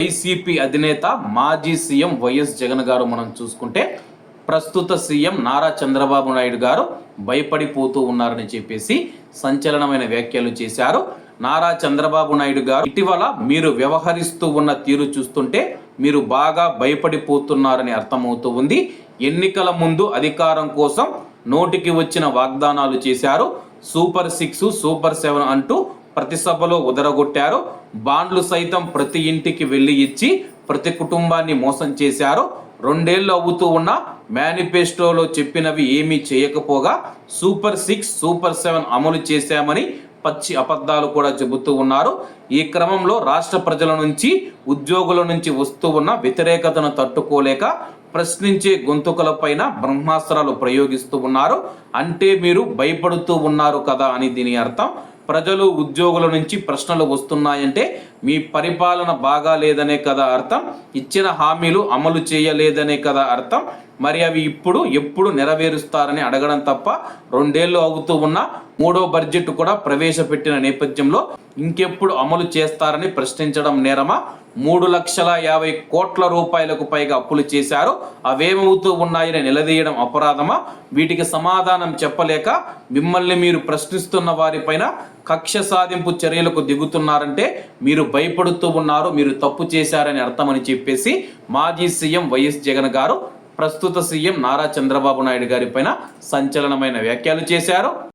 YCP అధినేత మాజీ CM YS Jagan గారు మనం చూసుకుంటే ప్రస్తుత సీఎం నారా చంద్రబాబు నాయుడు గారు భయపడిపోతూ ఉన్నారని చెప్పేసి సంచలనమైన వ్యాఖ్యలు చేశారు. నారా చంద్రబాబు నాయుడు గారు ఇటీవల మీరు వ్యవహరిస్తూ ఉన్న తీరు చూస్తుంటే మీరు బాగా భయపడిపోతున్నారని అర్థమవుతూ ఉంది. ఎన్నికల ముందు అధికారం కోసం నోటికి వచ్చిన వాగ్దానాలు చేశారు. సూపర్ 6, సూపర్ 7 అంటూ ప్రతి సభలో ఉదరగొట్టారు. బాండ్లు సైతం ప్రతి ఇంటికి వెళ్ళి ఇచ్చి ప్రతి కుటుంబాన్ని మోసం చేశారు. 2 ఏళ్ళు అవుతూ ఉన్న మేనిఫెస్టోలో చెప్పినవి ఏమీ చేయకపోగా సూపర్ 6, సూపర్ 7 అమలు చేశామని పచ్చి అబద్ధాలు కూడా చెబుతూ ఉన్నారు. ఈ క్రమంలో రాష్ట్ర ప్రజల నుంచి, ఉద్యోగుల నుంచి వస్తూ ఉన్న వ్యతిరేకతను తట్టుకోలేక ప్రశ్నించే గొంతుకలపైన బ్రహ్మాస్త్రాలు ప్రయోగిస్తూ ఉన్నారు. అంటే మీరు భయపడుతూ ఉన్నారు కదా అని దీని అర్థం. ప్రజలు, ఉద్యోగుల నుంచి ప్రశ్నలు వస్తున్నాయంటే మీ పరిపాలన బాగా లేదనే కదా అర్థం. ఇచ్చిన హామీలు అమలు చేయలేదనే కదా అర్థం. మరి అవి ఎప్పుడు నెరవేరుస్తారని అడగడం తప్ప 2 ఏళ్ళు అవుతూ ఉన్న 3వ బడ్జెట్ కూడా ప్రవేశపెట్టిన నేపథ్యంలో ఇంకెప్పుడు అమలు చేస్తారని ప్రశ్నించడం నేరమా? 3,50,00,000 కోట్ల రూపాయలకు పైగా అప్పులు చేశారు. అవేమవుతూ ఉన్నాయని నిలదీయడం అపరాధమా? వీటికి సమాధానం చెప్పలేక మిమ్మల్ని మీరు ప్రశ్నిస్తున్న వారిపైన కక్ష సాధింపు చర్యలకు దిగుతున్నారంటే మీరు భయపడుతూ ఉన్నారు, మీరు తప్పు చేశారని అర్థమని చెప్పేసి మాజీ సీఎం వైఎస్ జగన్ గారు ప్రస్తుత సీఎం నారా చంద్రబాబు నాయుడు గారి పైన సంచలనమైన వ్యాఖ్యలు చేశారు.